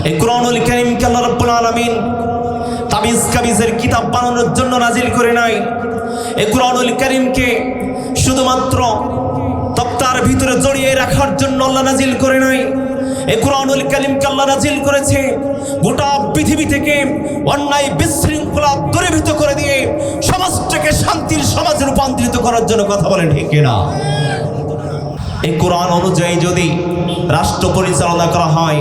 এই কোরআনুল কারীমকে আল্লাহ রাব্বুল আলামিন তাবিজ কাবিজের কিতাব বানানোর জন্য নাজিল করে নাই। এই কোরআনুল কারীমকে শুধুমাত্র তক্তার ভিতরে জড়িয়ে রাখার জন্য আল্লাহ নাজিল করে নাই। এই কোরআনুল কারীমকে আল্লাহ নাজিল করেছে গোটা পৃথিবী থেকে অন্যায় বিশৃঙ্খলা দূরীভূত করে দিয়ে সমাজটাকে শান্তির সমাজে রূপান্তরিত করার জন্য। কথা বলেন ঠিক কিনা? এই কোরআন অনুযায়ী যদি রাষ্ট্র পরিচালনা করা হয়,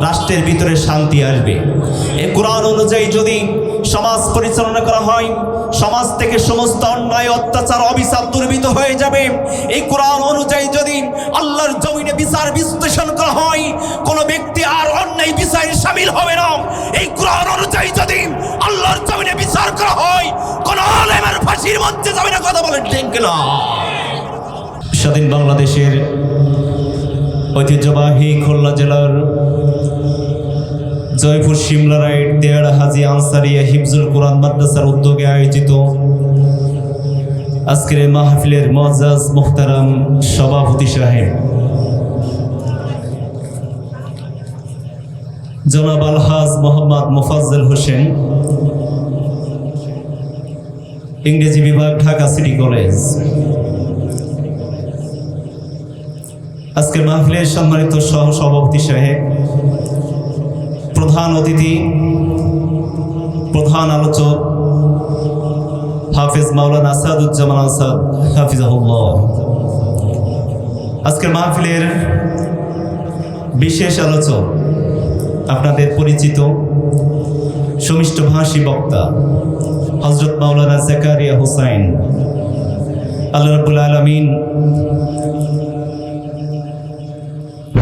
রাষ্ট্রের ভিতরে শান্তি আসবে। এই কোরআন অনুযায়ী যদি সমাজ পরিচালনা করা হয়, সমাজ থেকে সমস্ত অন্যায় অত্যাচার অবিচার দূরীভূত হয়ে যাবে। এই কোরআন অনুযায়ী যদি আল্লাহর জমিনে বিচার বিশ্লেষণ করা হয়, কোনো ব্যক্তি আর অন্যায় বিচারে শামিল হবে না। এই কোরআন অনুযায়ী যদি আল্লাহর জমিনে বিচার করা হয়, কোনো আলেমের ফাঁসির মঞ্চে যাবে না। কথা বলেন ঠিক কিনা? স্বাধীন বাংলাদেশের ঐতিহ্যবাহী খুলনা জেলার জয়পুর শিমলারাইট দেয়াড়া হাজি আনসারিয়া হিফজুল কোরআন মাদ্রাসার উদ্যোগে আয়োজিত আজকের এই মাহফিলের মুআজ্জাজ মুহতারাম সভাপতি সাহেব জনাব আলহাজ মোহাম্মদ মোফাজ্জল হোসেন, ইংরেজি বিভাগ, ঢাকা সিটি কলেজ। আজকের মাহফিলের সম্মানিত সহ সভাপতি সাহেব, প্রধান অতিথি, প্রধান আলোচক হাফিজ মাওলানা আসাদুজ্জামান আসাদ হাফিজাহুল্লাহ। আজকের মাহফিলের বিশেষ আলোচক, আপনাদের পরিচিত সুমিষ্টভাষী বক্তা হযরত মাওলানা জাকারিয়া হুসাইন। আল্লাহ রাব্বুল আলামিন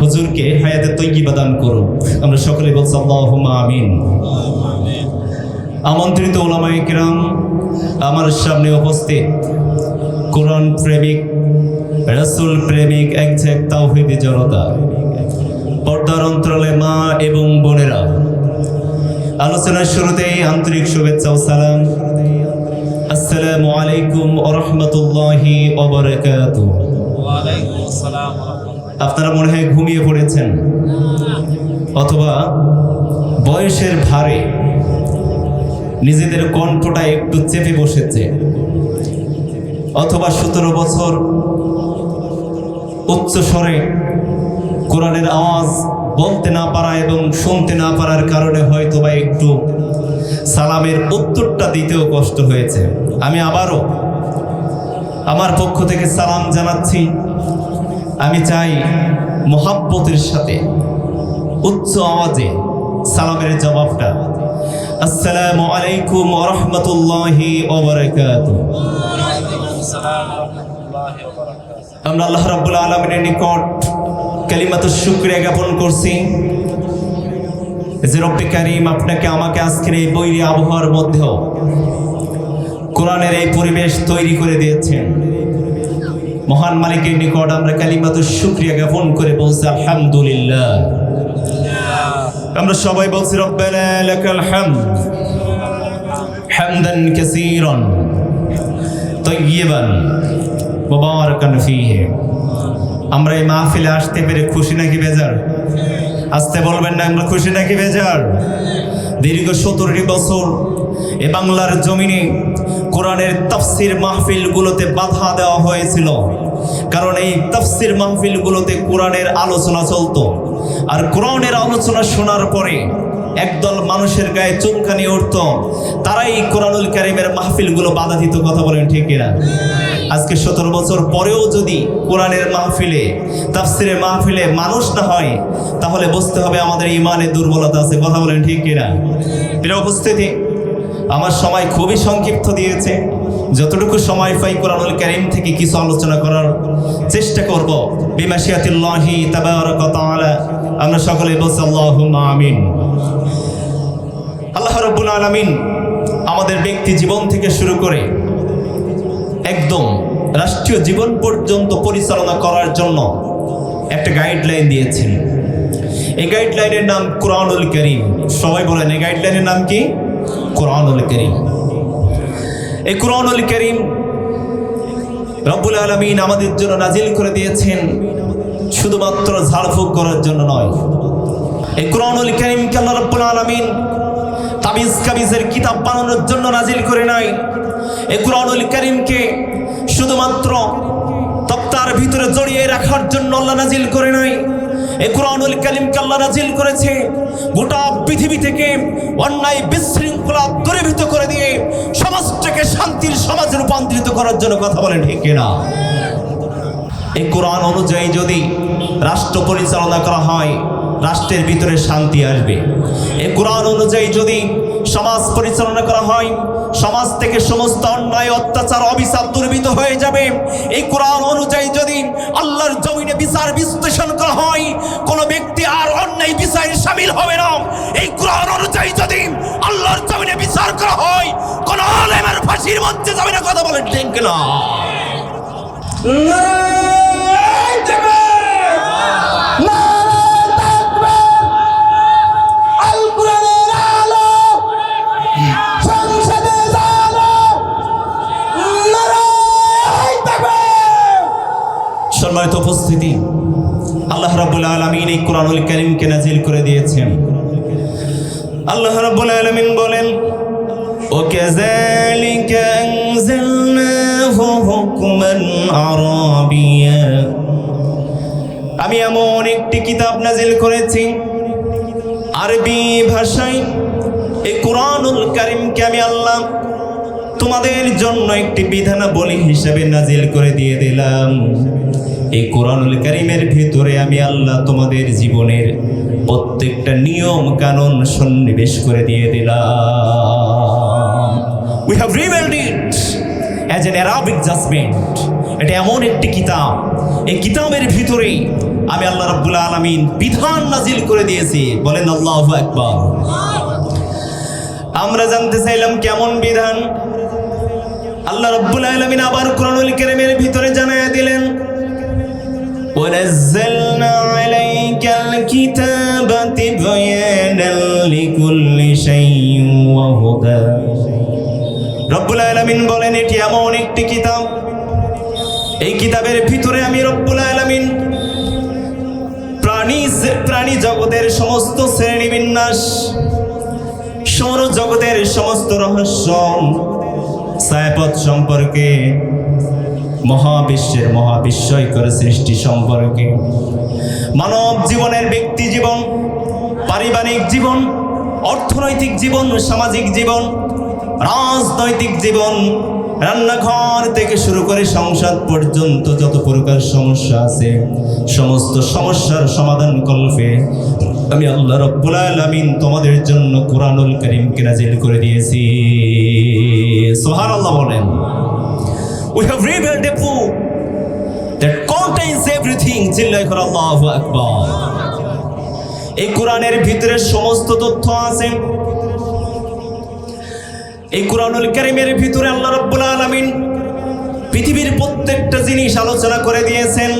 হুজুরকে হায়াতে তৈয়্যিবা দান করুক। আমরা সকলে বলছি আল্লাহুম্মা আমিন। আমন্ত্রিত উলামায়ে কিরাম, আমার সামনে উপস্থিত কোরআন প্রেমিক, রাসূল প্রেমিক, একঝাঁক তাওহীদি জনতা, পর্দার অন্তরালে মা এবং বোনেরা, আলোচনার শুরুতেই আন্তরিক শুভেচ্ছা ও সালাম। আসসালামু আলাইকুম ওয়া রাহমাতুল্লাহি ওয়া বারাকাতুহু। ওয়া আলাইকুম আসসালাম। আপনারা মনে হয় ঘুমিয়ে পড়েছেন, অথবা বয়সের ভারে নিজেদের কণ্ঠটা একটু চেপে বসেছে, অথবা 17 বছর উচ্চ স্বরে কোরআনের আওয়াজ বলতে না পারা এবং শুনতে না পারার কারণে হয়তোবা একটু সালামের উত্তরটা দিতেও কষ্ট হয়েছে। আমি আবারও আমার পক্ষ থেকে সালাম জানাচ্ছি। আমি চাই মোহাব্বতের সাথে উচ্চ আওয়াজে সালামের জবাবটা, আসসালামু আলাইকুম ওয়া রাহমাতুল্লাহি ওয়া বারাকাতুহু। আমরা আল্লাহ রাব্বুল আলামিনের নিকট কালিমাতুশ শুকরিয়া জ্ঞাপন করছি যে রব্বে কারীম আপনাকে আমাকে আজকের এই বৈরী আবহাওয়ার মধ্যেও কোরআনের এই পরিবেশ তৈরি করে দিয়েছেন। মহান মালিকের নিকট আমরা কালিমাতুশ শুকরিয়া জ্ঞাপন করে বলছি আলহামদুলিল্লাহ। আমরা সবাই বলছি রব্বানা লাকাল হামদ হামদান কাসীরান তাইয়্যিবান মুবারাকান ফীহি। আমরা এই মাহফিলে আসতে পেরে খুশি নাকি বেজার? আসতে বলবেন না, আমরা খুশি নাকি বেজার? দীর্ঘ 17 বছর এ বাংলার জমিনে কোরআনের তাফসির মাহফিলগুলোতে বাধা দেওয়া হয়েছিল, কারণ এই তাফসির মাহফিলগুলোতে কোরআনের আলোচনা চলতো। আর কোরআনের আলোচনা শোনার পরে একদল মানুষের গায়ে চুলকানি উঠত, তারাই কোরআনুল কারীমের মাহফিলগুলো বাধা দিত। কথা বলেন ঠিক কিনা? আজকে 17 বছর পরেও যদি কোরআনের মাহফিলে, তাফসিরের মাহফিলে মানুষ না হয়, তাহলে বুঝতে হবে আমাদের ঈমানে দুর্বলতা আছে। কথা বলেন ঠিক কিনা? প্রিয় উপস্থিতি, আমার সময় খুবই সংক্ষিপ্ত দিয়েছে। যতটুকু সময় পাই কোরআনুল কারীম থেকে কিছু আলোচনা করার চেষ্টা করব বিমাশিয়াতিল্লাহি তাবারাকা ওয়া তাআলা। আমরা সকলে বলছি আল্লাহুম্মা আমিন। আল্লাহ রাব্বুল আলামিন আমাদের ব্যক্তি জীবন থেকে শুরু করে একদম রাষ্ট্রীয় জীবন পর্যন্ত পরিচালনা করার জন্য একটা গাইডলাইন দিয়েছেন। এই গাইডলাইনের নাম কোরআনুল কারীম। সবাই বলেন, এই গাইডলাইনের নাম কি? কোরআনুল কারীম। এই কোরআনুল কারীম রব্বুল আলামিন আমাদের জন্য নাজিল করে দিয়েছেন শুধুমাত্র ঝাড়ফুঁক করার জন্য নয়। এই কোরআনুল কারীমকে আলামিন তাবিজ কাবিজের কিতাব বানানোর জন্য নাজিল করে নাই। এই কুরআনুল কারীমকে শুধুমাত্র তক্তার ভিতরে জড়িয়ে রাখার জন্য আল্লাহ নাজিল করে নাই। এই কুরআনুল কারীমকে আল্লাহ নাজিল করেছে গোটা পৃথিবী থেকে অন্যায় বিশৃঙ্খলা দূরীভূত করে দিয়ে সমাজটাকে শান্তির সমাজে রূপান্তরিত করার জন্য। কথা বলেন ঠিক কিনা? এই কোরআন অনুযায়ী যদি রাষ্ট্র পরিচালনা করা হয়, রাষ্ট্রের ভিতরে শান্তি আসবে। এই কোরআন অনুযায়ী যদি সমাজ পরিচালনা করা হয়, সমাজ থেকে সমস্ত অন্যায় অত্যাচার অবিচার দূরীভূত হয়ে যাবে। এই কোরআন অনুযায়ী যদি আল্লাহর জমিনে বিচার বিশ্লেষণ করা হয়, কোনো ব্যক্তি আর অন্যায় বিচারে শামিল হবে না। এই কোরআন অনুযায়ী যদি আল্লাহর জমিনে বিচার করা হয়, কোনো আলেমের ফাঁসির মঞ্চে যাবে না। কথা বলেন ঠিক না? সম্মানিত উপস্থিতি, আল্লাহ রাব্বুল আলামিন এই কুরআনুল কারীমকে নাজিল করে দিয়েছেন। আল্লাহ রাব্বুল আলামিন বলেন, ওয়াকাযালিকা আনজালনাহু হুকমান আরাবিয়্যা, আমি এমন একটি কিতাব নাজিল করেছি আরবি ভাষায়। এই কুরআনুল কারীমকে আমি আল্লাহ তোমাদের জন্য একটি বিধানাবলী হিসেবে নাজিল করে দিয়ে দিলাম। এই কোরআনুল কারীমের ভিতরে আমি আল্লাহ তোমাদের জীবনের প্রত্যেকটা নিয়ম কানুন সন্নিবেশ করে দিয়ে দিলাম। We have revealed it as an Arabic judgment. এটা এমন একটি কিতাব, এই কিতাবের ভিতরেই আমি আল্লাহ রাব্বুল আলামিন বিধান নাজিল করে দিয়েছি। বলেন আল্লাহু আকবার। আমরা জানতে চাইলাম কেমন বিধান। আল্লাহ রাব্বুল আলামিন আবার কুরআনুল কারীমের ভিতরে জানায়া দিলেন, وَنَزَّلْنَا عَلَيْكَ الْكِتَابَ تِبْيَانًا لِكُلِّ شَيْءٍ وَهُدًى। রব্বুল আলামিন বলেন এটি এমন একটি কিতাব, এই কিতাবের ভিতরে আমি রব্বুল আলামিন প্রাণী জগতের সমস্ত শ্রেণী বিন্যাস, সৌর জগতের সমস্ত রহস্য, ছায়াপথ সম্পর্কে, মহাবিশ্বের মহাবিস্ময়কর সৃষ্টি সম্পর্কে, মানব জীবনের ব্যক্তি জীবন, পারিবারিক জীবন, অর্থনৈতিক জীবন, সামাজিক জীবন, রাজনৈতিক জীবন, রান্নাঘর থেকে শুরু করে সংসার পর্যন্ত যত প্রকার সমস্যা আছে, সমস্ত সমস্যার সমাধান কল্পে আমি আল্লাহ রাব্বুল আলামিন তোমাদের জন্য কুরআনুল কারীমকে নাজিল করে দিয়েছি। সুবহানাল্লাহ বলেন। We have revealed a book that contains everything. চিল্লায় করে আল্লাহু আকবার। এই কোরআনের ভিতরে সমস্ত তথ্য আছে। এই কুরআনুল কারীমের ভিতরে আল্লাহ রাব্বুল আলামিন পৃথিবীর প্রত্যেকটা জিনিস আলোচনা করে দিয়েছেন।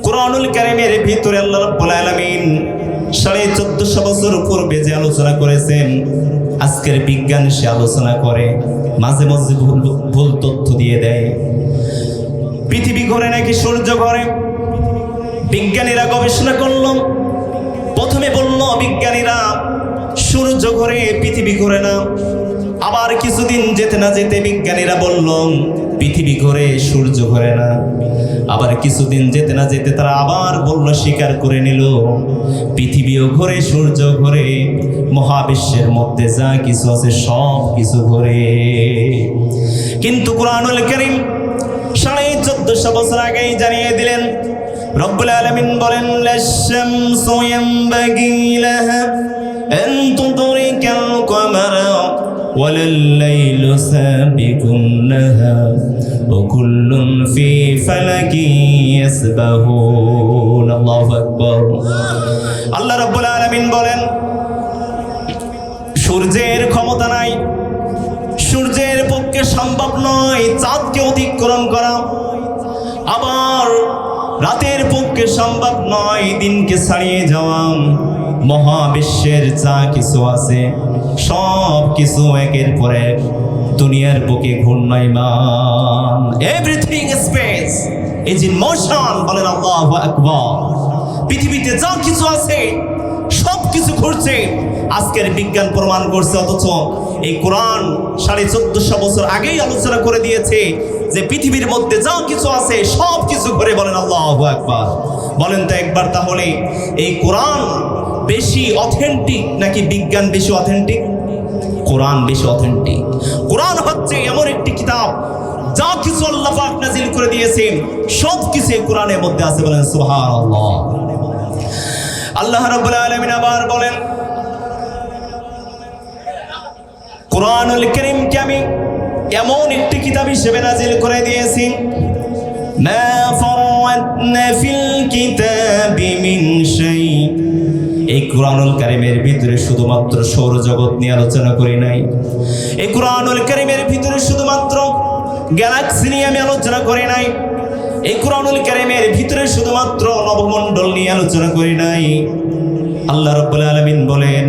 কুরআনুল কারীমের ভিতরে আল্লাহ রাব্বুল আলামিন 1450 বছর পূর্বে যে আলোচনা করেছেন, আজকের বিজ্ঞান সে আলোচনা করে, মাঝে মাঝে ভুল তথ্য দিয়ে দেয়। পৃথিবী ঘোরে নাকি সূর্য ঘোরে? বিজ্ঞানীরা গবেষণা করল, প্রথমে বলল বিজ্ঞানীরা সূর্য ঘোরে, পৃথিবী ঘোরে না। আবার কিছুদিন যেতে না যেতে বিজ্ঞানীরা বলল পৃথিবী ঘোরে, সূর্য ঘোরে না। আবার কিছুদিন যেতে না যেতে তারা আবার বলল, স্বীকার করে নিল পৃথিবীও ঘোরে, সূর্য ঘোরে, মহাবিশ্বের মধ্যে যা কিছু আছে সব কিছু ঘোরে। কিন্তু কুরআনুল কারীম 1450 বছর আগেই জানিয়ে দিলেন। রব্বুল আলামিন বলেন, লাশ-শামসু ইয়ানবাগি লাহা আন তুদরিকাল কমারা ওয়ালাল লাইলু সাবিকুন নাহার ওয়া কুল্লুন ফি ফালাকি ইয়াসবাহুন। আল্লাহু আকবার। আল্লাহ রাব্বুল আলামিন বলেন, সূর্যের ক্ষমতা নাই, সূর্যের পক্ষে সম্ভব নয় চাঁদকে অতিক্রম করা। আবার রাতের পক্ষে সম্ভব নয় দিনকে ছাড়িয়ে যাওয়া। মহাবিশ্বের যা কিছু আছে সব কিছু একের পর এক দুনিয়ার বুকে ঘূর্ণায়মান। Everything space is in motion. বলেন আল্লাহু আকবার। পৃথিবীতে যা কিছু আছে সব কিছু ঘুরছে, আজকের বিজ্ঞান প্রমাণ করছে। অথচ এই কোরআন 1450 বছর আগেই আলোচনা করে দিয়েছে যে পৃথিবীর মধ্যে যা কিছু আছে সব কিছু ঘুরে। বলেন আল্লাহু আকবার। বলেন তো একবার, তাহলে এই কোরআন বেশি অথেন্টিক নাকি বিজ্ঞান বেশি অথেন্টিক? কোরআন বেশি অথেন্টিক। কোরআন হচ্ছে এমন একটি কিতাব যা কিছু আল্লাহ পাক নাজিল করে দিয়েছেন সব কিছু কোরআনের মধ্যে আছে। বলেন সুবহানাল্লাহ। আল্লাহ রাব্বুল আলামিন আবার বলেন, কোরআনুল কারীমকে আমি এমন একটি কিতাব হিসেবে নাজিল করে দিয়েছি, মা ফারাতনা ফিল কিতাবি মিন শাই। এই কোরআনুল কারীমের ভিতরে শুধুমাত্র সৌরজগৎ নিয়ে আলোচনা করি নাই। এই কোরআনুল কারীমের ভিতরে শুধুমাত্র গ্যালাক্সি নিয়ে আমি আলোচনা করি নাই। এই কোরআনুল কারীমের ভিতরে শুধুমাত্র নবমণ্ডল নিয়ে আলোচনা করি নাই। আল্লাহ রাব্বুল আলামিন বলেন,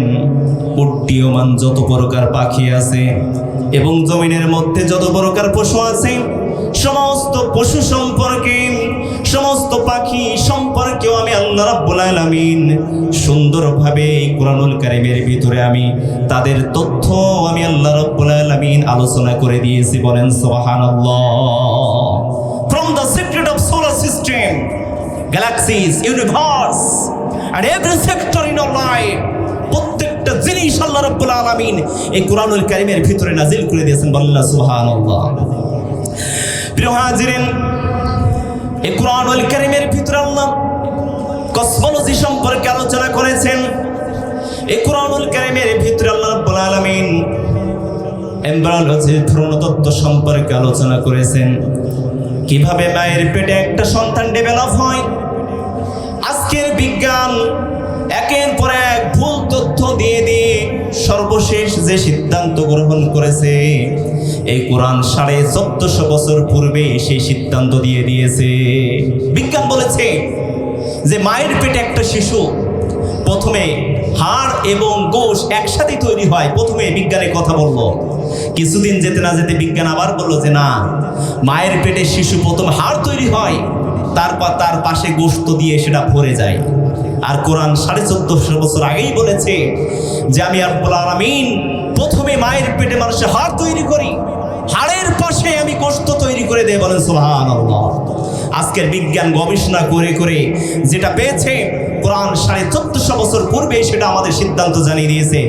উড্ডীয়মান যত প্রকার পাখি আছে এবং জমিনের মধ্যে যত প্রকার পশু আছে, সমস্ত পশু সম্পর্কে, সমস্ত পাখি সম্পর্কেও আমি আল্লাহ রাব্বুল আলামিন সুন্দরভাবে কোরআনুল কারীমের ভিতরে আমি তাদের তথ্য আমি আল্লাহ রাব্বুল আলামিন আলোচনা করে দিয়েছি। বলেন সুবহানাল্লাহ। From the secret of solar system, galaxies, universe and every sector in our life, প্রত্যেকটা জিনিস আল্লাহ রাব্বুল আলামিন এই কোরআনুল কারীমের ভিতরে নাজিল করে দিয়েছেন। বলেন সুবহানাল্লাহ। প্রিয় হাজিরিন, এই কোরআনুল কারীমের ভিতরে আল্লাহ কসমোলজি সম্পর্কে আলোচনা করেছেন। এই কোরআনুল কারীমের ভিতরে আল্লাহ রাব্বুল আলামিন এমব্রিওলজি, ভ্রূণতত্ত্ব সম্পর্কে আলোচনা করেছেন। কিভাবে মায়ের পেটে একটা সন্তান ডেভেলপ হয়। আজকের বিজ্ঞান একের পর এক ভুল তথ্য দিয়ে দিয়ে সর্বশেষ যে সিদ্ধান্ত গ্রহণ করেছে, এই কোরআন 1450 বছর পূর্বে সেই সিদ্ধান্ত দিয়ে দিয়েছে। বিজ্ঞান বলেছে যে মায়ের পেটে একটা শিশু প্রথমে হাড় এবং গোশ একসাথে তৈরি হয়। প্রথমে বিজ্ঞানের কথা বললো, কিছুদিন যেতে না যেতে বিজ্ঞান আবার বললো যে না, মায়ের পেটে শিশু প্রথম হাড় তৈরি হয়, তারপর তার পাশে গোশত দিয়ে সেটা ভরে যায়। আর কোরআন 1450 বছর আগেই বলেছে যে আমি রব্বুল আলামিন প্রথমে মায়ের পেটে মানুষের হাড় তৈরি করি, হাড়ের পাশে আমি গোশত তৈরি করে দেই। বলেন সুবহানাল্লাহ। আজকের বিজ্ঞান গবেষণা করে করে যেটা পেয়েছে, কোরআন 1450 বছর পূর্বে সেটা আমাদের সিদ্ধান্ত জানিয়ে দিয়েছে।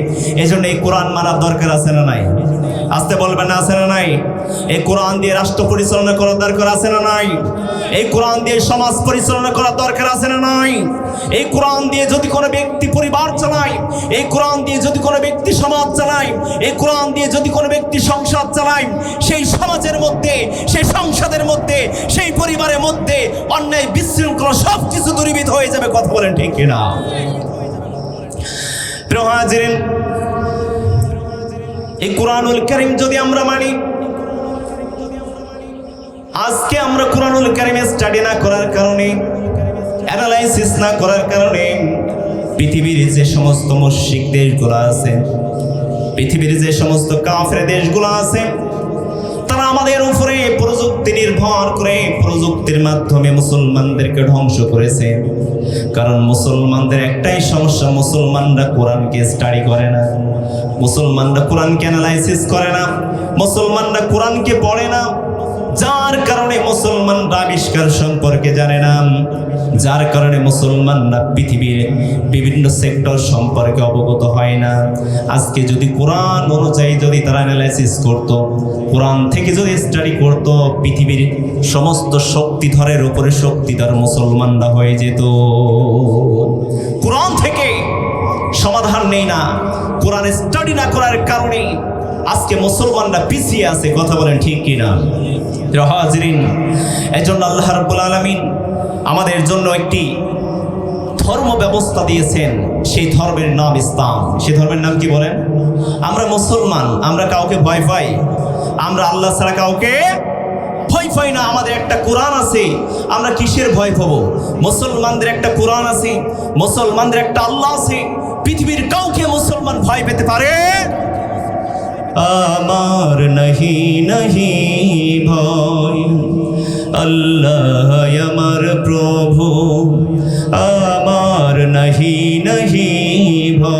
এজন্য এই কোরআন মানার দরকার আছে না নাই? আসতে বলবেন না, আছে না নাই? এই কোরআন দিয়ে রাষ্ট্র পরিচালনা করার দরকার আছে না নাই? এই কোরআন দিয়ে সমাজ পরিচালনা করার দরকার আছে না নাই? এই কোরআন দিয়ে যদি কোনো ব্যক্তি পরিবার চালায়, এই কোরআন দিয়ে যদি কোনো ব্যক্তি সমাজ চালায়, এই কোরআন দিয়ে যদি কোনো ব্যক্তি সংসার চালায়, সেই সমাজের মধ্যে, সেই সংসদের মধ্যে, সেই পরিবারের মধ্যে অন্যায় বিশৃঙ্খলা সব কিছু দূরীভূত হয়ে যাবে। কথা বলেন ঠিক কিনা? প্রিয় হাজিরিন, এই কোরআনুল কারীম যদি আমরা মানি, আজকে আমরা কোরআনুল কারীম স্টাডি না করার কারণে, অ্যানালাইসিস না করার কারণে পৃথিবীর যে সমস্ত মুশরিক দেশগুলো আছে, পৃথিবীর যে সমস্ত কাফের দেশগুলো আছে, তারা আমাদের উপরে প্রযুক্তি নির্ভর করে প্রযুক্তির মাধ্যমে মুসলমানদেরকে ধ্বংস করেছে। কারণ মুসলমানদের একটাই সমস্যা, মুসলমানরা কোরআনকে স্টাডি করে না, মুসলমানরা কোরআনকে অ্যানালাইসিস করে না, মুসলমানরা কোরআনকে পড়ে না। যার কারণে মুসলমানরা আবিষ্কার সম্পর্কে জানে না, যার কারণে মুসলমানরা পৃথিবীর বিভিন্ন সেক্টর সম্পর্কে অবগত হয় না। আজকে যদি কোরআন অনুযায়ী যদি তারা অ্যানালাইসিস করত, কোরআন থেকে যদি স্টাডি করত, পৃথিবীর সমস্ত শক্তিধরের উপরে শক্তিধর মুসলমানরা হয়ে যেত। কোরআন থেকে সমাধান নেই না, কোরআন স্টাডি না করার কারণে আজকে মুসলমানরা পিছিয়ে আছে। কথা বলেন ঠিক কিনা? হাজিরিন, এজন্য আল্লাহ রাব্বুল আলামিন আমাদের জন্য একটি ধর্ম ব্যবস্থা দিয়েছেন। সেই ধর্মের নাম ইসলাম। সেই ধর্মের নাম কি বলেন? আমরা মুসলমান, আমরা কাউকে ভয় পাই? আমরা আল্লাহ ছাড়া কাউকে ভয় পাই না। আমাদের একটা কোরআন আছে, আমরা কিসের ভয় পাবো? মুসলমানদের একটা কোরআন আছে, মুসলমানদের একটা আল্লাহ আছে। পৃথিবীর কাউকে মুসলমান ভয় পেতে পারে? আমার নাহি নাহি ভয়, আল্লাহ আমার প্রভু, আমার নাহি নাহি ভয়।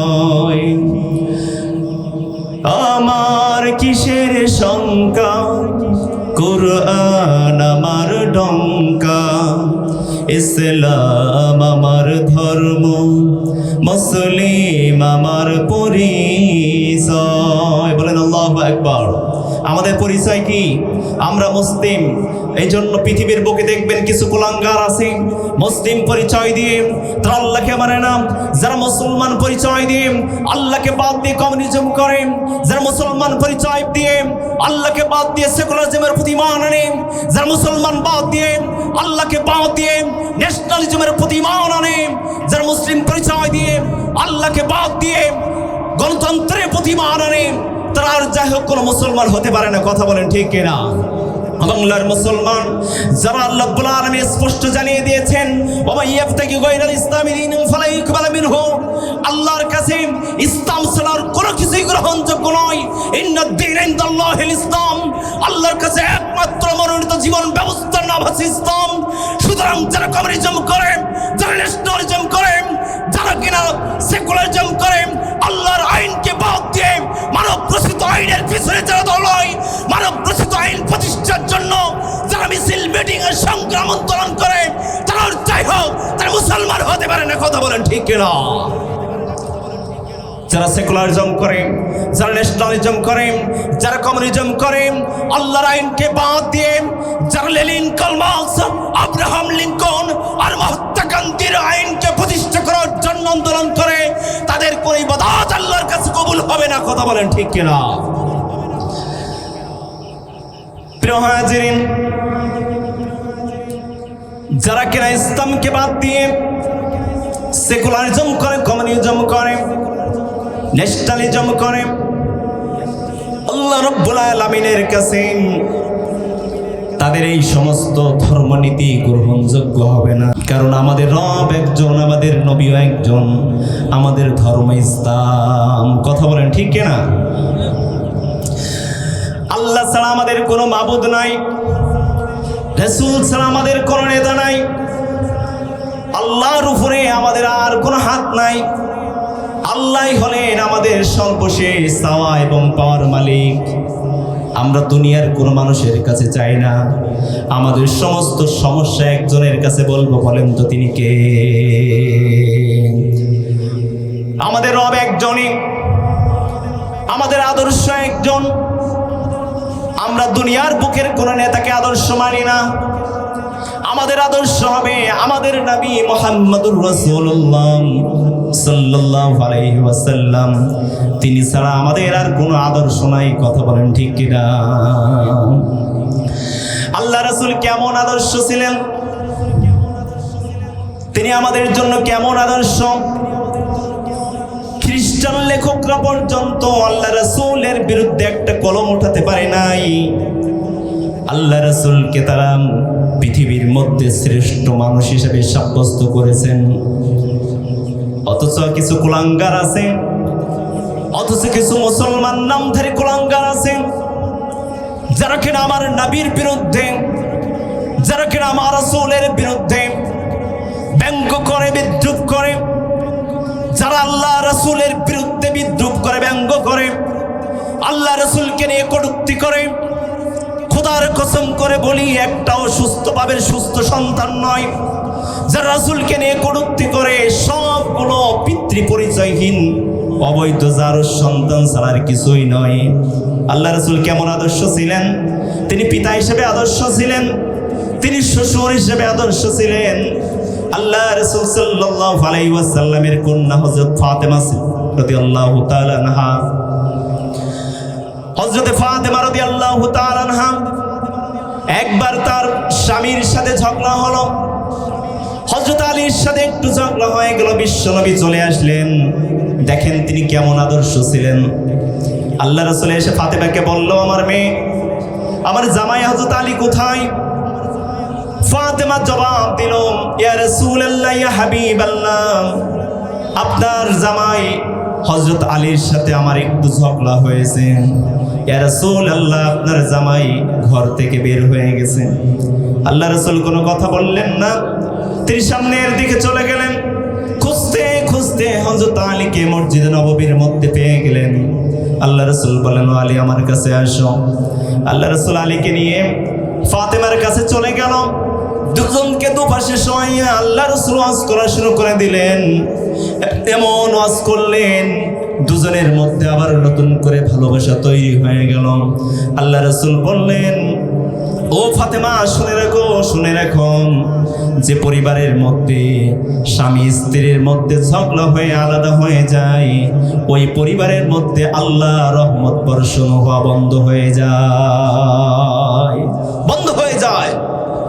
শঙ্কা, কুরআন আমার ডঙ্কা, ইসলাম আমার ধর্ম, মুসলিম আমার পরিচয়। বলেন আল্লাহু আকবার। আমাদের পরিচয় কি? আমরা মুসলিম। এই জন্য পৃথিবীর বুকে দেখবেন কিছু কুলাঙ্গার আছে মুসলিম পরিচয় দিয়ে তারা আল্লাহকে মানে না। যারা মুসলমান পরিচয় দিয়ে আল্লাহকে বাদ দিয়ে কমিউনিজম করে, যারা মুসলমান পরিচয় দিয়ে আল্লাহকে বাদ দিয়ে সেকুলারিজমের প্রতি মান আনে, যারা মুসলমান বাদ দিয়ে আল্লাহকে বাদ দিয়ে ন্যাশনালিজমের প্রতি মান আনে, যারা মুসলিম পরিচয় দিয়ে আল্লাহকে বাদ দিয়ে গণতন্ত্রের প্রতি মান আনে, তারা আর যাই হোক কোনো মুসলমান হতে পারে না। কথা বলেন ঠিক কিনা? বাংলার মুসলমান যারা আল্লাহ রাব্বুল আলামিন স্পষ্ট জানিয়ে দিয়েছেন, ওয়া ইয়াবতাগি গায়রাল ইসলামি দীনান ফালা ইকবাল মিনহু, আল্লাহর কাছে ইসলাম ছাড়া কোনো কিছুই গ্রহণযোগ্য নয়। ইন্নাদ দীনা ইনদাল্লাহিল ইসলাম, আল্লাহর কাছে একমাত্র মনোনীত জীবন ব্যবস্থার নাম হচ্ছে ইসলাম। সুতরাং যারা কমিউনিজম করে, যারা ন্যাশনালিজম করে, যারা কিনা সেকুলারিজম করে, আল্লাহর আইনকে বাদ দিয়ে মানব রচিত আইনের পিছনে যারা দল হয়, মানব রচিত আইন প্রতিষ্ঠার জন্য যারা মিছিল মিটিং এর সংগ্রাম আন্দোলন করে, তারা যাই হোক তারা মুসলমান হতে পারে না। কথা বলেন ঠিক কিনা? যারা সেকুলারিজম করে, যারা ন্যাশনালিজম করে, যারা কমিউনিজম করে, আল্লাহর আইনকে বাদ দিয়ে যারা Lenin, Karl Marx, Abraham Lincoln আর মহাত্মা গান্ধীর আইনকে প্রতিষ্ঠা করার জন্য আন্দোলন করে, তাদের কোনো ইবাদত আল্লাহর কাছে কবুল হবে না। কথা বলেন ঠিক কিনা? প্রিয় হাজিরিন, যারা কিনা ইসলামকে বাদ দিয়ে সেকুলারিজম করে, কমিউনিজম করে, ন্যাশনালিজম করে, আল্লাহ রাব্বুল আলামিনের কাছে তাদের এই সমস্ত ধর্মনীতি গ্রহণযোগ্য হবে না। কারণ আমাদের রব একজন, আমাদের নবীও একজন, আমাদের ধর্ম ইসলাম। কথা বলেন ঠিক কিনা? আল্লাহ ছাড়া আমাদের কোনো মাবুদ নাই, রাসূল ছাড়া আমাদের কোনো নেতা নাই, আল্লাহর উপরে আমাদের আর কোনো হাত নাই। আল্লাহই হলেন আমাদের সর্বশেষ চাওয়া এবং পাওয়ার মালিক। আমরা দুনিয়ার কোনো মানুষের কাছে চাই না। আমাদের সমস্ত সমস্যা একজনের কাছে বলবো, বলেন তো তিনি কে? আমাদের রব একজনই, আমাদের আদর্শ একজন। আমরা দুনিয়ার বুকের কোনো নেতাকে আদর্শ মানি না। আমাদের আদর্শ হবে আমাদের নবী মুহাম্মদুর রাসূলুল্লাহ সাল্লাল্লাহু আলাইহি ওয়াসাল্লাম। তিনি ছাড়া আমাদের আর কোনো আদর্শ নাই। কথা বলেন ঠিক কিনা? আল্লাহ রাসূল কেমন আদর্শ ছিলেন? তিনি আমাদের জন্য কেমন আদর্শ? খ্রিস্টান লেখকরা পর্যন্ত আল্লাহ রাসূলের বিরুদ্ধে একটা কলম উঠাতে পারে নাই। আল্লাহ রাসূলকে তারা পৃথিবীর মধ্যে শ্রেষ্ঠ মানুষ হিসেবে সাব্যস্ত করেছেন। অথচ কিছু কুলাঙ্গার আছে, অথচ কিছু মুসলমান নামধারী কুলাঙ্গার আছে, যারা কিনা আমার নবীর বিরুদ্ধে, যারা কিনা আমার রাসূলের বিরুদ্ধে ব্যঙ্গ করে, বিদ্রুপ করে, যারা আল্লাহ রাসূলের বিরুদ্ধে বিদ্রুপ করে, ব্যঙ্গ করে, আল্লাহ রাসূলকে নিয়ে কটূক্তি করে। খোদার কসম করে বলি, একটাও সুস্থভাবে সুস্থ সন্তান নয়। যারা রাসূলকে নিয়ে কটূক্তি করে সবগুলো পিতৃ পরিচয়হীন, অবৈধ যার সন্তান ছাড়ার কিছুই নয়। আল্লাহ রাসূল কেমন আদর্শ ছিলেন? তিনি পিতা হিসেবে আদর্শ ছিলেন, তিনি শ্বশুর হিসেবে আদর্শ ছিলেন। আল্লাহ রাসূল সাল্লাল্লাহু আলাইহি ওয়াসাল্লামের কন্যা হযরত ফাতেমা রাদিয়াল্লাহু তাআলা আনহা, হযরত ফাতেমা রাদিয়াল্লাহু তাআলা আনহা একবার তার স্বামীর সাথে ঝগড়া হলো, হযরত আলীর সাথে একটু ঝগড়া হয়ে গেল। বিশ্বনবী চলে আসলেন, দেখেন তিনি কেমন আদর্শ ছিলেন। আল্লাহ রাসূল এসে ফাতেমাকে বলল, আমার মেয়ে, আমার জামাই হযরত আলী কোথায়? ফাতেমা জবাব দিল, ইয়া রাসূলুল্লাহ, ইয়া হাবিবাল্লাহ, আপনার জামাই হযরত আলীর সাথে আমার একটু ঝগড়া হয়েছে। ইয়া রাসূলুল্লাহ, আপনার জামাই ঘর থেকে বের হয়ে গেছে। আল্লাহ রাসূল কোনো কথা বললেন না, তিনি সামনের দিকে চলে গেলেন। খুঁজতে খুঁজতে মুহূর্তে হযরত আলীকে মসজিদে নববীর মধ্যে পেয়ে গেলেন। আল্লাহ রাসূল বলেন, আলী আমার কাছে আসো। আল্লাহ রাসূল আলীকে নিয়ে ফাতেমার কাছে চলে গেল। দুজনকে দুপাশে শোয়াইয়া আল্লাহ রাসূল ওয়াজ করা শুরু করে দিলেন। এমন ওয়াজ করলেন দুজনের মধ্যে আবার নতুন করে ভালোবাসা তৈরি হয়ে গেল। আল্লাহ রাসূল বললেন, ও ফাতেমা শুনে রাখো, যে পরিবারের মধ্যে স্বামী স্ত্রীর মধ্যে ঝগড়া হয়ে আলাদা হয়ে যায়, ওই পরিবারের মধ্যে আল্লাহ রহমত বর্ষণ হওয়া বন্ধ হয়ে যায়।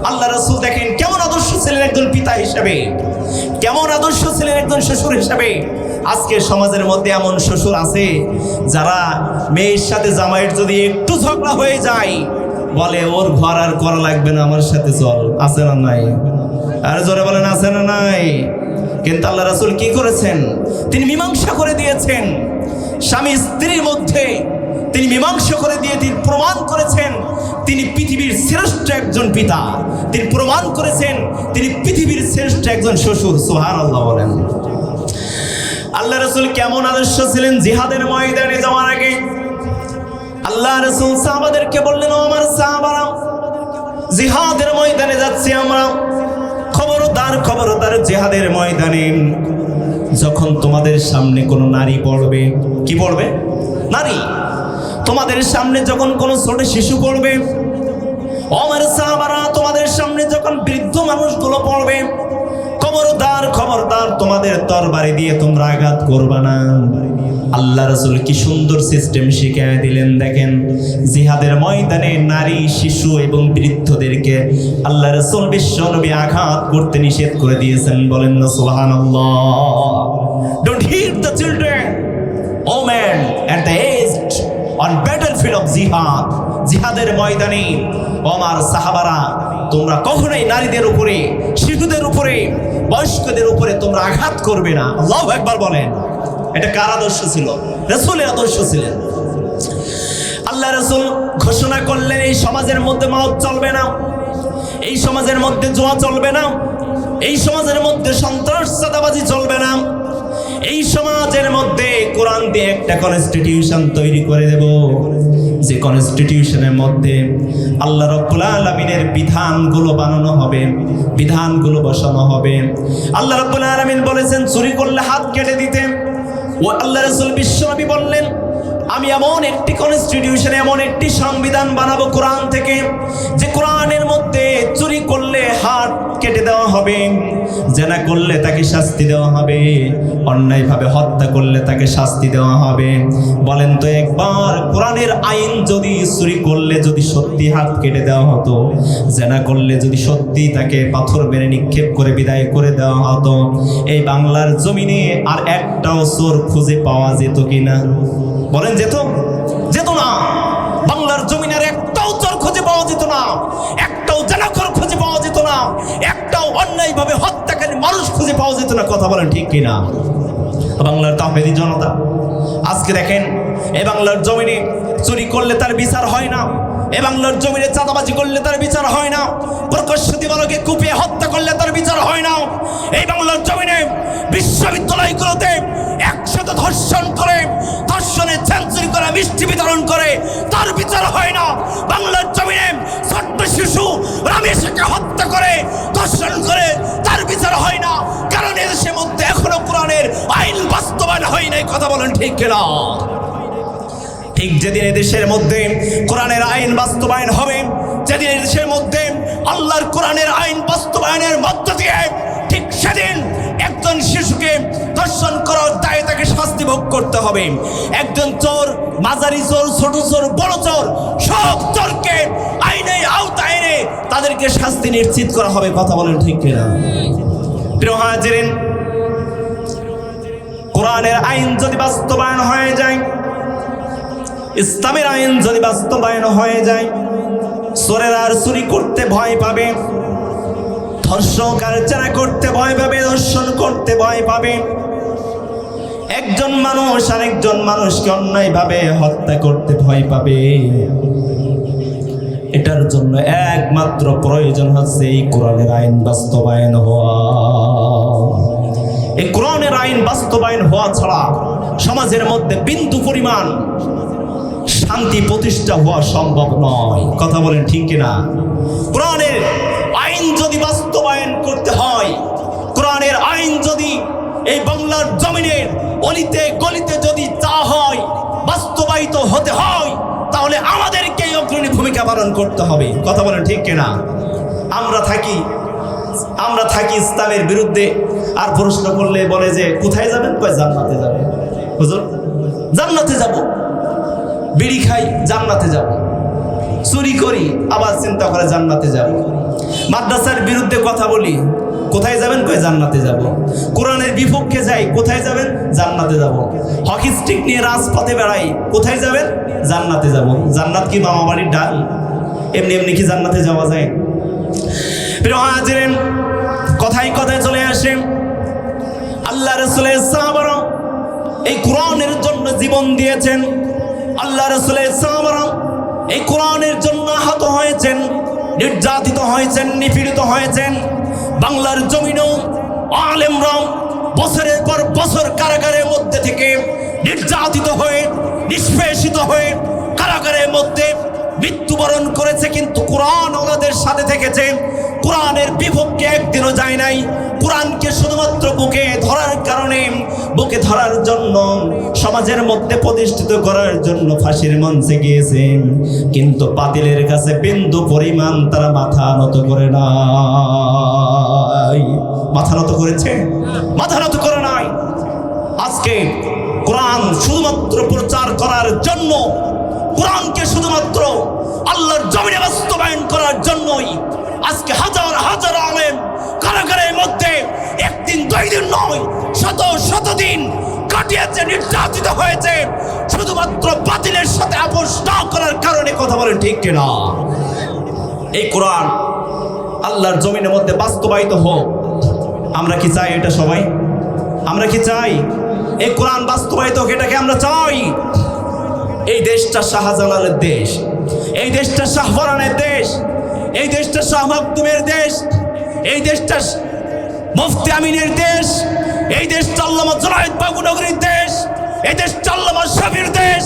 আল্লাহ রাসূল দেখেন কেমন আদর্শ ছিলেন একজন পিতা হিসেবে, কেমন আদর্শ ছিলেন একজন শ্বশুর হিসেবে। আজকে সমাজের মধ্যে এমন শ্বশুর আছে যারা মেয়ের সাথে জামাইয়ের যদি একটু ঝগড়া হয়ে যায় বলে, ওর ঘর আর করা লাগবে না, আমার সাথে চল। আছে না নাই? আর জোরে বলেন, আছে না নাই? কিন্তু আল্লাহ রাসূল কি করেছেন? তিনি মীমাংসা করে দিয়েছেন স্বামী স্ত্রীর মধ্যে। তিনি মীমাংসা করে দিয়ে তিনি প্রমাণ করেছেন তিনি পৃথিবীর শ্রেষ্ঠ একজন পিতা। তিনি প্রমাণ করেছেন তিনি পৃথিবীর শ্রেষ্ঠ একজন শ্বশুর। সুবহানাল্লাহ বলেন। আল্লাহ রাসূল কেমন আদর্শ ছিলেন? জিহাদের ময়দানে যাওয়ার আগে আল্লাহ রাসূল সাহাবাদেরকে বললেন, ও আমার সাহাবারা, জিহাদের ময়দানে যাচ্ছি আমরা, খবরদার জিহাদের ময়দানে যখন তোমাদের সামনে কোনো নারী পড়বে, কি পড়বে? নারী। তোমাদের সামনে যখন কোনো ছোট শিশু পড়বে, ও আমার সাহাবারা, তোমাদের সামনে যখন বৃদ্ধ মানুষগুলো পড়বে, খবরদার তোমাদের তরবারি দিয়ে তোমরা আঘাত করবা না। আল্লাহ রাসূল কি সুন্দর সিস্টেম শিখিয়ে দিলেন দেখেন। জিহাদের ময়দানে নারী, শিশু এবং বৃদ্ধদেরকে আল্লাহ রাসূল বিশ্বনবী আঘাত করতে নিষেধ করে দিয়েছেন। বলেন না সুবহানাল্লাহ। Don't hit the children, oh man, at the edge on battlefield of জিহাদ। জিহাদের ময়দানে ও আমার সাহাবারা, তোমরা কখনোই নারীদের উপরে, শিশুদের উপরে, বয়স্কদের উপরে তোমরা আঘাত করবে না। আল্লাহু আকবার বলেন। এটা কার আদর্শ ছিল? রাসূলের আদর্শ ছিলেন। আল্লাহ রাসূল ঘোষণা করলেন, এই সমাজের মধ্যে মদ চলবে না, এই সমাজের মধ্যে জুয়া চলবে না, এই সমাজের মধ্যে সন্ত্রাস চাঁদাবাজি চলবে না, এই সমাজের মধ্যে কোরআন দিয়ে একটা কনস্টিটিউশন তৈরি করে দেব, যে কনস্টিটিউশনের মধ্যে আল্লাহ রাব্বুল আলামিনের বিধানগুলো বানানো হবে, বিধানগুলো বসানো হবে। আল্লাহ রাব্বুল আলামিন বলেছেন চুরি করলে হাত কেটে দিতে। ও আল্লাহ রাসূল বিশ্বনবী বললেন, আমি এমন একটি কনস্টিটিউশন, এমন একটি সংবিধান বানাবো কোরআন থেকে, যে কোরআনের মধ্যে চুরি করলে হাত কেটে দেওয়া হবে, জেনা করলে তাকে শাস্তি দেওয়া হবে, অন্যায়ভাবে হত্যা করলে তাকে শাস্তি দেওয়া হবে। বলেন তো একবার, কোরআনের আইন যদি চুরি করলে যদি সত্যি হাত কেটে দেওয়া হতো, জেনা করলে যদি সত্যি তাকে পাথর মেরে নিক্ষেপ করে বিদায় করে দেওয়া হতো, এই বাংলার জমিনে আর একটাও চোর খুঁজে পাওয়া যেত কিনা? বলেন যেত না? বাংলার জমিনের একটাও চোর খুঁজে পাওয়া যেত না, একটাও জানাখোর খুঁজে পাওয়া যেত না, একটাও অন্যায়ভাবে হত্যাকারী মানুষ খুঁজে পাওয়া যেত না। কথা বলেন ঠিক কিনা? বাংলার তাওহীদি জনতা আজকে দেখেন, এই বাংলার জমিনে চুরি করলে তার বিচার হয় না, এ বাংলার জমিনে চাঁদাবাজি করলে তার বিচার হয় না, প্রকাশ্য দিবালোকে কুপিয়ে হত্যা করলে তার বিচার হয় না, এই বাংলার জমিনে বিশ্ববিদ্যালয়গুলোতে একসাথে ধর্ষণ করে, ধর্ষণে সেঞ্চুরি করে, মিষ্টি বিতরণ করে তার বিচার হয় না, বাংলার জমিনে ছোট্ট শিশু রামেশকে হত্যা করে, ধর্ষণ করে তার বিচার হয় না। কারণ এদেশের মধ্যে এখনো কোরআনের আইন বাস্তবায়ন হয় নাই। কথা বলেন ঠিক কিনা? ঠিক যেদিন এদেশের মধ্যে কোরআনের আইন বাস্তবায়ন হবে, যেদিন এদেশের মধ্যে আল্লাহর কোরআনের আইন বাস্তবায়নের মধ্য দিয়ে ঠিক সেদিন একজন শিশুকে ধর্ষণ করার দায়ে তাকে শাস্তি ভোগ করতে হবে। একজন চোর, মাঝারি চোর, ছোট চোর, বড় চোর, সব চোরকে আইনের আওতায় এনে তাদেরকে শাস্তি নিশ্চিত করা হবে। কথা বলেন ঠিক কিনা? প্রিয় হাজিরিন, কোরআনের আইন যদি বাস্তবায়ন হয়ে যায়, ইসলামের আইন যদি বাস্তবায়ন হয়ে যায়, চোরের আর চুরি করতে ভয় পাবে, ধর্ষক আর জেনা করতে ভয় পাবে, ধর্ষণ করতে ভয় পাবে, একজন মানুষ আরেকজন মানুষকে অন্যায়ভাবে হত্যা করতে ভয় পাবে। এটার জন্য একমাত্র প্রয়োজন হচ্ছে এই কোরআনের আইন বাস্তবায়ন হওয়া। এই কোরআনের আইন আইন বাস্তবায়ন হওয়া ছাড়া সমাজের মধ্যে বিন্দু পরিমাণ শান্তি প্রতিষ্ঠা হওয়া সম্ভব নয়। কথা বলেন ঠিক কিনা? কোরআনের আইন যদি বাস্তবায়ন করতে হয়, কোরআনের আইন যদি এই বাংলার জমিনের অলিতে গলিতে যদি তা হয়, বাস্তবায়িত হতে হয়, তাহলে আমাদেরকে অগ্রণী ভূমিকা পালন করতে হবে। কথা বলেন ঠিক কিনা? আমরা থাকি ইসলামের বিরুদ্ধে, আর প্রশ্ন করলে বলে যে কোথায় যাবেন? কয় জান্নাতে যাবে। হুজুর জান্নাতে যাব, বিড়ি খাই জান্নাতে যাব, চুরি করি আবার চিন্তা করে জান্নাতে যাব। মাদ্রাসার বিরুদ্ধে কথা বলি, কোথায় যাবেন? কয় জান্নাতে যাব। কোরআনের বিপক্ষে যাই, কোথায় যাবেন? জান্নাতে যাব। হকি স্টিক নিয়ে রাজপথে বেড়াই, কোথায় যাবেন? জান্নাতে যাব। জান্নাত কি মামা বাড়ির ডাল? এমনি এমনি কি জান্নাতে যাওয়া যায়? প্রিয় হাজিরিন, কথায় কথায় চলে আসে আল্লাহ রাসূলের সাহাবারা এই কোরআনের জন্য জীবন দিয়েছেন। আল্লাহ রাসূলের সাহাবারা এই কোরআনের জন্য আহত হয়েছেন, নির্যাতিত হয়েছেন, নিপীড়িত হয়েছেন। বাংলার জমিনেও আলেমরা বছরের পর বছর কারাগারের মধ্যে থেকে নির্যাতিত হয়ে, নিষ্পেষিত হয়ে কারাগারের মধ্যে মৃত্যুবরণ করেছে, কিন্তু কোরআন ওনাদের সাথে থেকেছে। কোরআনের বিপক্ষে একদিনও যায় নাই। কোরআনকে শুধুমাত্র বুকে ধরার কারণে, বুকে ধরার জন্য, সমাজের মধ্যে প্রতিষ্ঠিত করার জন্য ফাঁসির মঞ্চে গিয়েছে, কিন্তু বাতিলের কাছে বিন্দু পরিমাণ তারা মাথা নত করে নাই। মাথা নত করেছে? মাথা নত করে নাই। আজকে কোরআন শুধুমাত্র প্রচার করার জন্য, কোরআনকে শুধুমাত্র আল্লাহর জমিনে বাস্তবায়ন করার জন্যই আজকে হাজার হাজার আলেম কারাগারের মধ্যে একদিন দুই দিন নয়, শত শত দিন কাটিয়েছে, নির্যাতিত হয়েছে, শুধুমাত্র বাতিলের সাথে আপোষ না করার কারণে। কথা বলেন ঠিক কিনা? এই কোরআন আল্লাহর জমিনের মধ্যে বাস্তবায়িত হোক। আমরা কি চাই এটা? সবাই আমরা কি চাই এই কোরআন বাস্তবায়িত হোক? এটাকে আমরা চাই। এই দেশটা শাহজালালের দেশ, এই দেশটা শাহপরানের দেশ, এই দেশটা শাহ মাকদুমের দেশ, এই দেশটা মুফতি আমিনের দেশ, এই দেশটা আল্লামা জুনায়েদ বাগুনগরীর দেশ, এই দেশটা আল্লামা শফির দেশ,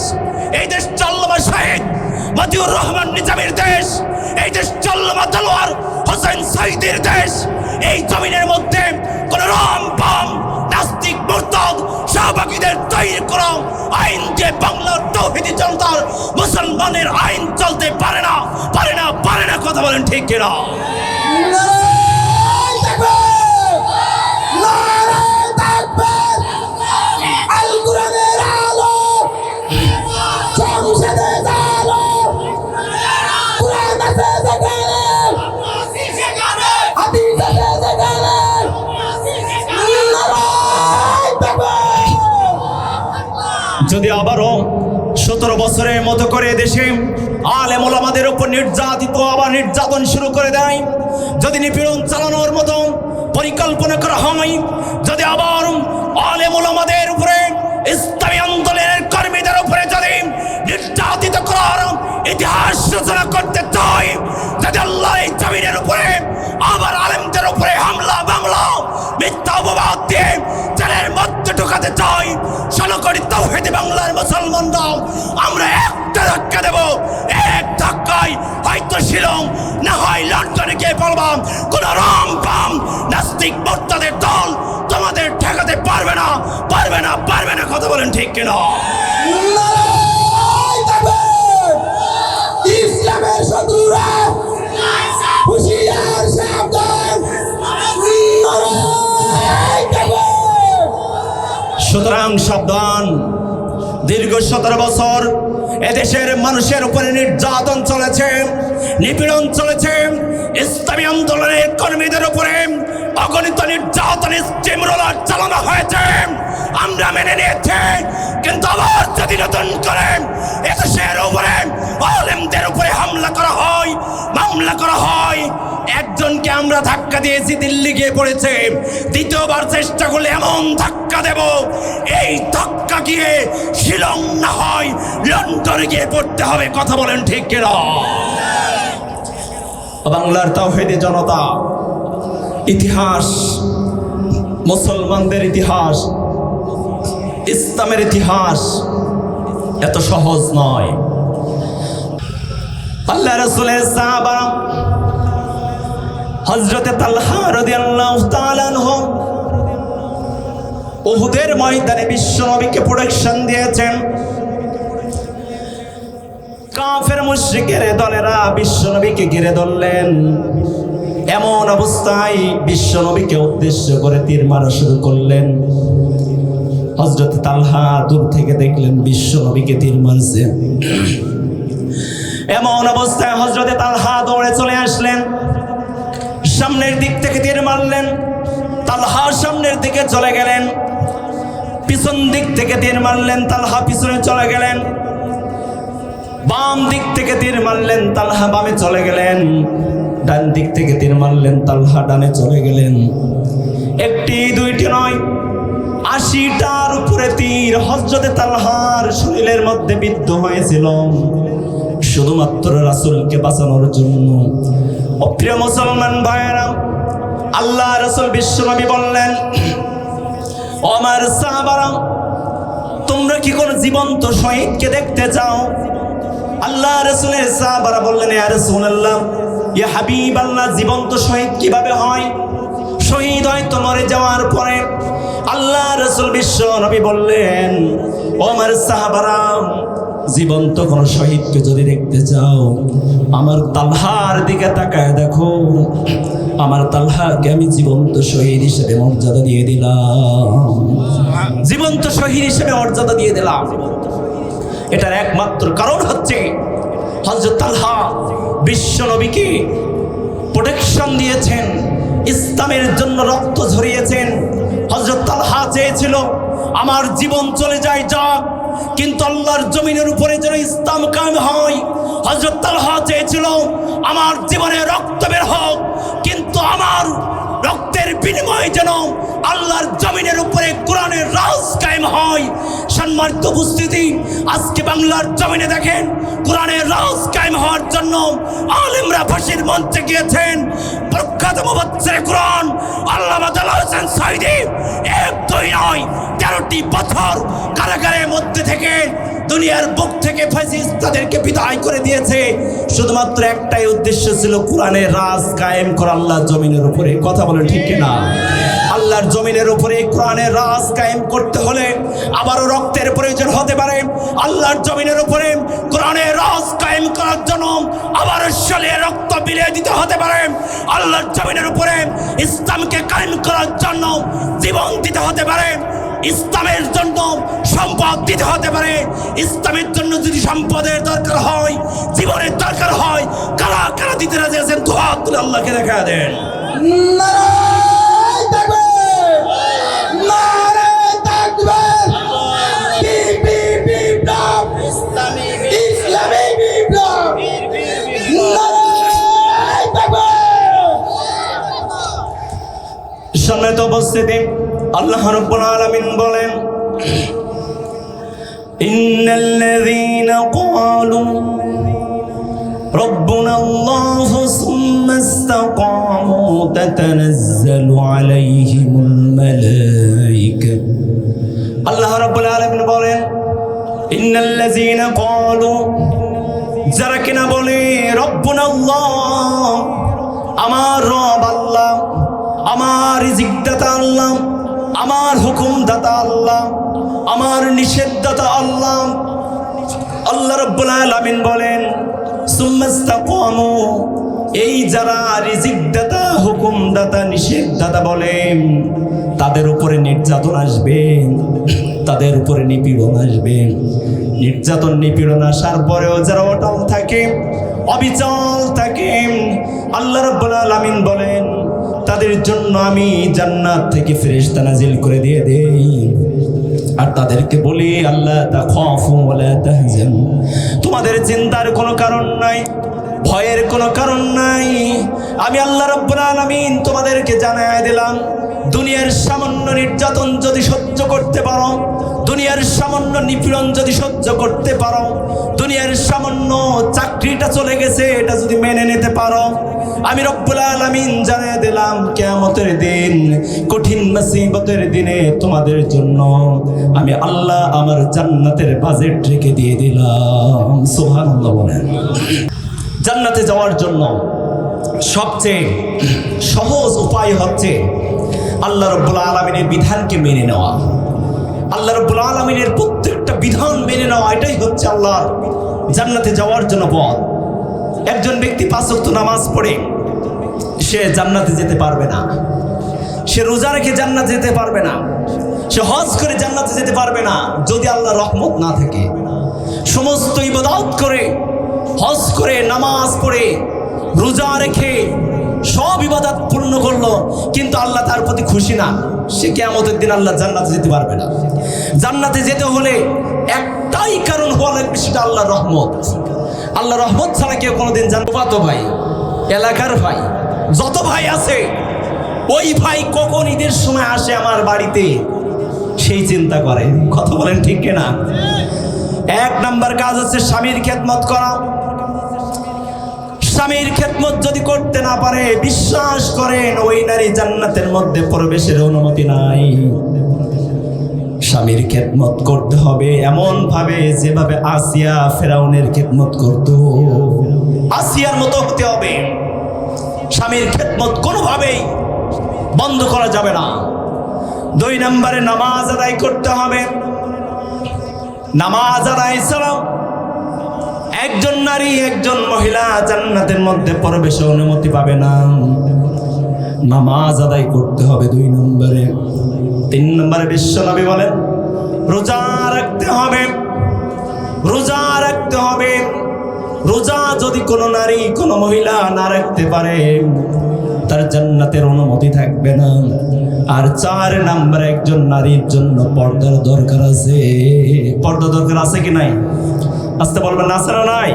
এই দেশটা আল্লামা শাহিদ মতিউর রহমান নিজামীর দেশ, এই দেশটা আল্লামা দেলোয়ার হোসেন সাঈদীর দেশ। এই জমিনের মধ্যে কোন রাম বাম নাস্তিক মুরতাদ শাহবাগীদের তৈরি করা আইন যে বাংলার তৌহিদি জনতার মুসলমানের আইন চলতে পারে না, পারে না, পারে না। কথা বলেন ঠিক কিনা? যদি আবারও 17 বছরের মতো করে দেশে আলেম ওলামাদের উপর নির্যাতিত আবার নির্যাতন শুরু করে দেয়, যদি নিপীড়ন চালানোর মতো পরিকল্পনা করা হয়, যদি আবার আলেম ওলামাদের উপরে, ইসলামী আন্দোলনের কর্মীদের উপরে যদি নির্যাতিত করার ইতিহাস রচনা করতে চাই, যদি আল্লাহ এই জমিনের উপরে আবার আলেমদের উপরে হামলা মামলা মিথ্যা অপবাদ দিয়ে জেলের মধ্যে ঢোকাতে চাই, 16 কোটি তাওহীদি বাংলার মুসলমানরা আমরা একটা ধাক্কা দেব। এক ধাক্কায় হয়তো শিলং না হয় লন্ডনে গিয়ে বলবাম, কোন রাম বাম নাস্তিক মুরতাদের দল তোমাদের ঠেকাতে পারবে না, পারবে না, পারবে না। কথা বলেন ঠিক কিনা? ইসলামের শত্রুরা হুঁশিয়ার, সাবধান। সুতরাং সাবধান। দীর্ঘ 17 বছর এদেশের মানুষের উপরে নির্যাতন চলেছে, নিপীড়ন চলেছে। ইসলামী আন্দোলনের কর্মীদের উপরে অগণিত নির্যাতন স্টিমরোলার চালানো হয়েছে, আমরা মেনে নিয়েছি। কিন্তু আবার যদি নতুন করে এদেশের উপরে আলেমদের উপরে হামলা করা হয়, মামলা করা হয়, একজনকে আমরা ধাক্কা দিয়েছি, দিল্লি গিয়ে পড়েছে, দ্বিতীয়বার চেষ্টা করলে এমন ধাক্কা দেব, এই ধাক্কা গিয়ে শিলং না হয় লন্ডনে গিয়ে পড়তে হবে। কথা বলেন ঠিক কিনা? বাংলার তাওহীদি জনতা, ইতিহাস, মুসলমানদের ইতিহাস ইসলামের ইতিহাস এত সহজ নয়। আল্লাহ রাসূলের সাহাবা হযরতে তালহা রাদিয়াল্লাহু তাআলা আনহু উহুদের ময়দানে বিশ্বনবীকে প্রোটেকশন দিয়েছেন। কাফের মুশরিকের দলেরা বিশ্বনবীকে ঘিরে ধরলেন। এমন অবস্থায় বিশ্বনবীকে উদ্দেশ্য করে তীর মারা শুরু করলেন। হযরত তালহা দূর থেকে দেখলেন বিশ্বনবীকে তীর মারছে। এমন অবস্থায় হযরত তালহা দৌড়ে চলে আসলেন, সামনের দিক থেকে তীর মারলেন। তালহা সামনের দিকে চলে গেলেন, পিছন দিক থেকে তীর মারলেন, তালহা পিছনে চলে গেলেন। বাম দিক থেকে তীর মারলেন, তালহা বামে চলে গেলেন। ডান দিক থেকে তীর মারলেন, তালহা ডানে চলে গেলেন। একটি দুইটি নয়, ৮০টার উপরে তীর হযরতে তালহার শরীরের মধ্যে বিদ্ধ হয়েছিল, শুধুমাত্র রাসূলকে বাঁচানোর জন্য। প্রিয় মুসলমান ভাইয়েরা, আল্লাহ রাসূল বিশ্বনবী বললেন, ও আমার সাহাবারা, তোমরা কি কোন জীবন্ত শহীদকে দেখতে চাও? আল্লাহ রাসূলের সাহাবারা বললেন, ইয়া রাসূলুল্লাহ, ইয়া হাবিবাল্লাহ, জীবন্ত শহীদ কিভাবে হয়? শহীদ হয় তো মরে যাওয়ার পরে। আল্লাহ রাসূল বিশ্বনবী বললেন, ও আমার সাহাবারা, জীবন্ত কোন শহীদকে যদি দেখতে চাও, আমার তালহার দিকে তাকায় দেখো। আমার তালহাকে আমি জীবন্ত শহীদ হিসেবে মর্যাদা দিয়ে দিলাম, জীবন্ত শহীদ হিসেবে মর্যাদা দিয়ে দিলাম। এটার একমাত্র কারণ হচ্ছে হযরত তালহা বিশ্বনবীকে প্রোটেকশন দিয়েছেন, ইসলামের জন্য রক্ত ঝরিয়েছেন। হযরত তালহা চেয়েছিল আমার জীবন চলে যায় যাক, কিন্তু আল্লাহর জমিনের উপরে যেন ইসলাম কায়েম হয়। হযরত তালহা চেয়েছিল আমার জীবনে রক্ত বের হোক, কিন্তু আমার রক্তের বিনিময়ে যেন আল্লাহর জমিনের উপরে কোরআনের রাজ কায়েম হয়। সম্মানিত উপস্থিতি, আজকে বাংলার জমিনে দেখেন কোরআনের রাজ কায়েম হওয়ার জন্য আলেমরা ফাঁসির মঞ্চে গিয়েছেন। প্রখ্যাত মুফাসসির কোরআন আল্লামা দেলাওয়ার হোসেন সাঈদী ১-২ নয় ১৩টি বছর কারাগারের মধ্যে থেকে দুনিয়ার বুক থেকে ফাঁসিস্তাদেরকে বিদায় করে দিয়েছে। শুধুমাত্র একটাই উদ্দেশ্য ছিল, কোরআনের রাজ কায়েম করা আল্লাহর জমিনের উপরে। কথা বলে ঠিক কিনা? আল্লাহর জমিনের উপরে কোরআনের রাজ কায়েম করতে হলে আবারও রক্তের প্রয়োজন হতে পারে। আল্লাহর জমিনের উপরে কোরআনের রাজ কায়েম করার জন্য আবারও শরীরে রক্ত বিলিয়ে দিতে হতে পারে। আল্লাহর জমিনের উপরে ইসলামকে কায়েম করার জন্য জীবন দিতে হতে পারে। ইসলামের জন্য সম্পদ দিতে হতে পারে। ইসলামের জন্য যদি সম্পদের দরকার হয়, জীবনের দরকার হয়, কারা কারা দিতে রাজি আছেন? দোয়া তুলে আল্লাহকে দেখা দেন। নারায়ে তাকবীর, নারায়ে তাকবীর। বিপ্লব, ইসলামী বিপ্লব, নারায়ে তাকবীর। সম্মানিত উপস্থিতি, আল্লাহ রাব্বুল আলামিন বলেন, ইন্নাল্লাযীনা ক্বালু রাব্বুনা আল্লাহু সুম্মা ইসতাকামু তাতানাজ্জালু আলাইহিমুল মালায়েকা। আল্লাহ রাব্বুল আলামিন বলেন, ইন্নাল্লাযীনা ক্বালু, যারা কিনা বলে রাব্বুনা আল্লাহ, আমার রব আল্লাহ, আমার রিজিকদাতা আল্লাহ, আমার হুকুমদাতা আল্লাহ, আমার নিষেধদাতা আল্লাহ। আল্লাহ রাব্বুল আলামিন বলেন, সুম্মা ইসতাকামু, এই যারা রিজিকদাতা, হুকুমদাতা, নিষেধদাতা বলেন, তাদের উপরে নির্যাতন আসবে, তাদের উপরে নিপীড়ন আসবে। নির্যাতন নিপীড়ন আসার পরেও যারা অটল থাকে, অবিচল থাকে, আল্লাহ রাব্বুল আলামিন বলেন, তাদের জন্য আমি জান্নাত থেকে ফেরেশতা নাজিল করে দিয়ে দেই। আর তাদেরকে বলি, আল্লাহ তাখাফু ওয়া লা তাহজানু, তোমাদের চিন্তার কোনো কারণ নাই, ভয়ের কোনো কারণ নাই। আমি আল্লাহ রাব্বুল আলামিন তোমাদেরকে জানায় দিলাম, দুনিয়ার সামান্য নির্যাতন যদি সহ্য করতে পারো, দুনিয়ার সামান্য নিপীড়ন যদি সহ্য করতে পারো, দুনিয়ার সামান্য চাকরিটা চলে গেছে এটা যদি মেনে নিতে পারো, আমি রব্বুল আলামিন জানিয়ে দিলাম কিয়ামতের দিন, কঠিন মুসিবতের দিনে তোমাদের জন্য আমি আল্লাহ আমার জান্নাতের বাজেট রেখে দিয়ে দিলাম। সুবহানাল্লাহ বলেন। জান্নাতে যাওয়ার জন্য সবচেয়ে সহজ উপায় হচ্ছে আল্লাহ রাব্বুল আলামিনের বিধানকে মেনে নেওয়া। আল্লাহ রাব্বুল আলামিনের প্রত্যেকটা বিধান মেনে নেওয়া, এটাই হচ্ছে আল্লাহ জান্নাতে যাওয়ার জন্য পথ। একজন ব্যক্তি 5 ওয়াক্ত নামাজ পড়ে সে জান্নাতে যেতে পারবে না, সে রোজা রেখে জান্নাতে যেতে পারবে না, সে হজ করে জান্নাতে যেতে পারবে না যদি আল্লাহর রহমত না থাকে। সমস্ত ইবাদত করে, হজ করে, নামাজ পড়ে, রোজা রেখে সব ইবাদত পূর্ণ করলো, কিন্তু আল্লাহ তার প্রতি খুশি না, সে কিয়ামতের দিন আল্লাহ জান্নাতে যেতে পারবে না। জান্নাতে যেতে হলে একটাই কারণ হওয়া লাগবে, সেটা আল্লাহর রহমত। আল্লাহর রহমত ছাড়া কেউ কোনোদিন জান্নাত ভাই, এলাকার ভাই, যত ভাই আছে, ওই ভাই কখন ঈদের সময় আসে আমার বাড়িতে সেই চিন্তা করে। কথা বলেন ঠিক কিনা? 1 নাম্বার কাজ হচ্ছে স্বামীর খেদমত করা। স্বামীর খেদমত যদি করতে না পারে, বিশ্বাস করেন ওই নারী জান্নাতের মধ্যে প্রবেশের অনুমতি নাই। স্বামীর খেদমত করতে হবে এমন ভাবে যেভাবে আসিয়া ফেরাউনের খেদমত করত, আসিয়ার মতো হতে হবে। স্বামীর খেদমত কোনোভাবেই বন্ধ করা যাবে না। 2 নম্বরে নামাজ আদায় করতে হবে। নামাজ আদায় ছাড়া একজন নারী, একজন মহিলা জান্নাতের মধ্যে প্রবেশের অনুমতি পাবে না। নামাজ আদায় করতে হবে 2 নম্বরে। 3 নম্বরে বিশ্বনবী বলেন রোজা রাখতে হবে, রোজা রাখতে হবে। রোজা যদি কোনো নারী, কোনো মহিলা না রাখতে পারে, তার জান্নাতের অনুমতি থাকবে না। আর 4 নম্বরে একজন নারীর জন্য পর্দার দরকার আছে। পর্দা দরকার আছে কি নাই? আসতে বলবেন আছে না নাই?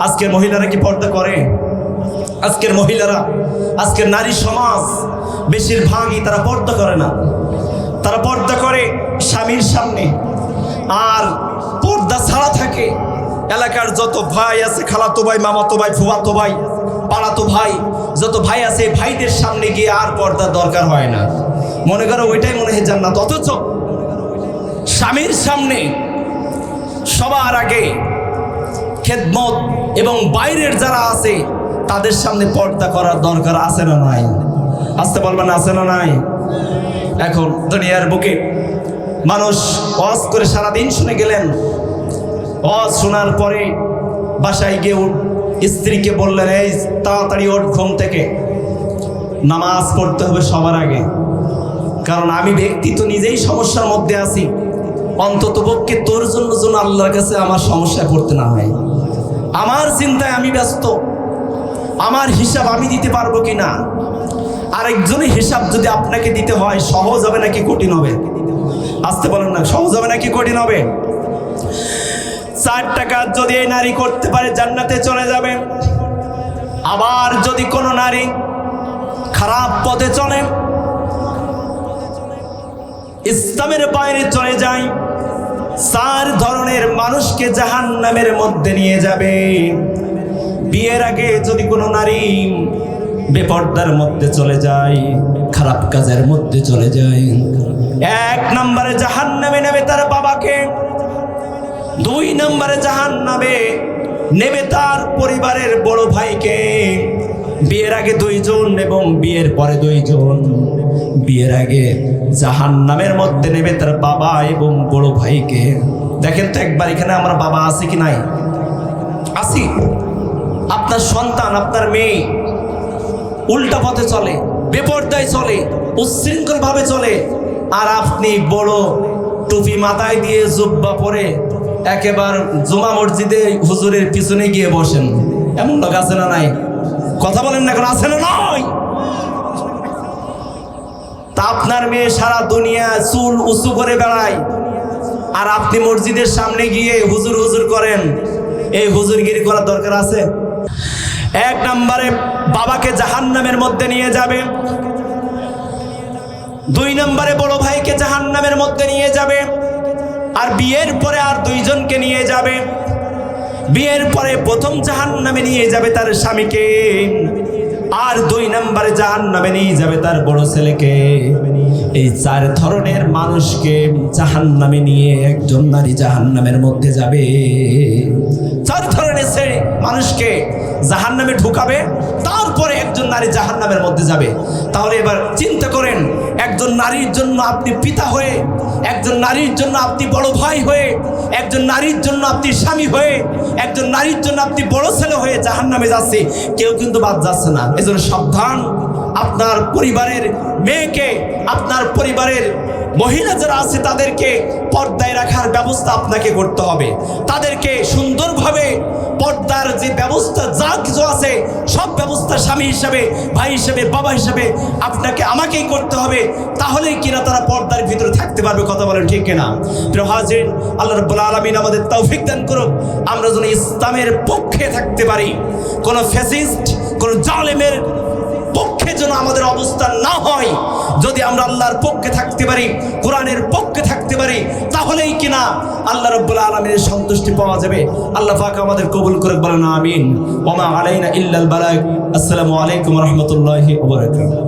আজকের মহিলারা কি পর্দা করে? আজকের মহিলারা, আজকের নারী সমাজ বেশিরভাগই তারা পর্দা করে না। তারা পর্দা করে স্বামীর সামনে, আর পর্দা ছাড়া থাকে। এলাকার যত ভাই আছে, খালাতো ভাই, মামাতো ভাই, ফুফাতো ভাই, পাড়াতো ভাই, যত ভাই আছে, ভাইদের সামনে গিয়ে আর পর্দার দরকার হয় না। মনে করো ওইটাই মনে হয় জান্নাত। অথচ স্বামীর সামনে সবার আগে খেদমত এবং বাইরের যারা আছে তাদের সামনে পর্দা করার দরকার আছে না নাই? আসতে বলবেন আছে না নাই? এখন দুনিয়ার বুকে মানুষ ওয়াজ করে সারাদিন শুনে গেলেন, ওয়াজ শোনার পরে বাসায় গিয়ে স্ত্রীকে বললেন, এই তাড়াতাড়ি ওঠ ঘুম থেকে, নামাজ পড়তে হবে সবার আগে। কারণ আমি ব্যক্তি তো নিজেই সমস্যার মধ্যে আছি, অন্তত পক্ষে তোর জন্য যেন আল্লাহর কাছে আমার সমস্যায় পড়তে না হয়। আমার চিন্তায় আমি ব্যস্ত, আমার হিসাব আমি দিতে পারবো কিনা। আরেকজনের হিসাব যদি আপনাকে দিতে হয়, সহজ হবে নাকি কঠিন হবে? আসতে বলেন না, সহজ হবে নাকি কঠিন হবে? 4টা কাজ যদি এই নারী করতে পারে জান্নাতে চলে যাবে। আবার যদি কোনো নারী খারাপ পথে চলে, ইসলামের বাইরে চলে যায়, 4 ধরনের মানুষকে জাহান্নামের মধ্যে নিয়ে যাবে। বিয়ের আগে যদি কোনো নারী বেপর্দার মধ্যে চলে যায়, খারাপ কাজের মধ্যে চলে যায়, 1 নম্বরে জাহান্নামে নেবে তার বাবাকে, 2 নম্বরে জাহান্নামে নেবে তার পরিবারের বড় ভাইকে। বিয়ের আগে 2 জন এবং বিয়ের পরে 2 জন। বিয়ের আগে জাহান্নামের মধ্যে নেবে তার বাবা এবং বড় ভাইকে। দেখেন তো একবার এখানে আমার বাবা আছে কি নাই? আছি। আপনার সন্তান, আপনার মেয়ে উল্টা পথে চলে, বেপরদায় চলে, উচ্ছৃঙ্খল ভাবে চলে, আর আপনি বড় টুপি মাথায় দিয়ে জুব্বা পরে একেবারে জুমা মসজিদে হুজুরের পিছনে গিয়ে বসেন। এমন লোক আছে না নাই? কথা বলেন না, এখন আছে না নাই? তা আপনার মেয়ে সারা দুনিয়া চুল উঁচু করে বেড়ায়, আর আপনি মসজিদের সামনে গিয়ে হুজুর হুজুর করেন। এই হুজুরগিরি করার দরকার আছে? এক নম্বরে বাবাকে জাহান্নামের মধ্যে নিয়ে যাবে, 2 নম্বরে বড় ভাইকে জাহান্নামের মধ্যে নিয়ে যাবে, আর বিয়ের পরে আর 2 জনকে নিয়ে যাবে। বিয়ের পরে প্রথম জাহান্নামে নিয়ে যাবে তার স্বামীকে, আর 2 নম্বরে জাহান্নামে নিয়ে যাবে তার বড় ছেলেকে। এই 4 ধরনের মানুষকে জাহান্নামে নিয়ে একজন নারী জাহান্নামের মধ্যে যাবে। 4 ধরনের মানুষকে জাহান্নামে ঢুকাবে, তারপরে একজন নারী জাহান্নামের মধ্যে যাবে। তাহলে এবার চিন্তা করেন, একজন নারীর জন্য আপনি পিতা হয়ে, একজন নারীর জন্য আপনি বড় ভাই হয়ে, একজন নারীর জন্য আপনি স্বামী হয়ে, একজন নারীর জন্য আপনি বড় ছেলে হয়ে জাহান্নামে যাচ্ছে, কেউ কিন্তু বাদ যাচ্ছে না। এজন্য সাবধান, আপনার পরিবারের মেয়েকে, আপনার পরিবারের মহিলা যারা আছে তাদেরকে পর্দায় রাখার ব্যবস্থা আপনাকে করতে হবে। তাদেরকে সুন্দরভাবে পর্দার যে ব্যবস্থা যা কিছু আছে সব ব্যবস্থা স্বামী হিসাবে, ভাই হিসাবে, বাবা হিসাবে আপনাকে আমাকেই করতে হবে, তাহলেই কিনা তারা পর্দার ভিতরে থাকতে পারবে। কথা বলেন ঠিক কিনা? প্রিয় হাজির, আল্লাহ রাব্বুল আলামিন আমাদের তৌফিক দান করুক, আমরা যেন ইসলামের পক্ষে থাকতে পারি, কোনো ফ্যাসিস্ট, কোনো জালেমের পক্ষে যেন আমাদের অবস্থান না হয়। যদি আমরা আল্লাহর পক্ষে থাকতে পারি, কোরআনের পক্ষে থাকতে পারি, তাহলেই কিনা আল্লাহ রাব্বুল আলামিনের সন্তুষ্টি পাওয়া যাবে। আল্লাহ পাক আমাদের কবুল করে, বলেন আমিন। ওয়া মা আলাইনা ইল্লাল বালাগ। আসসালামু আলাইকুম ওয়া রাহমাতুল্লাহি ওয়া বারাকাতুহু।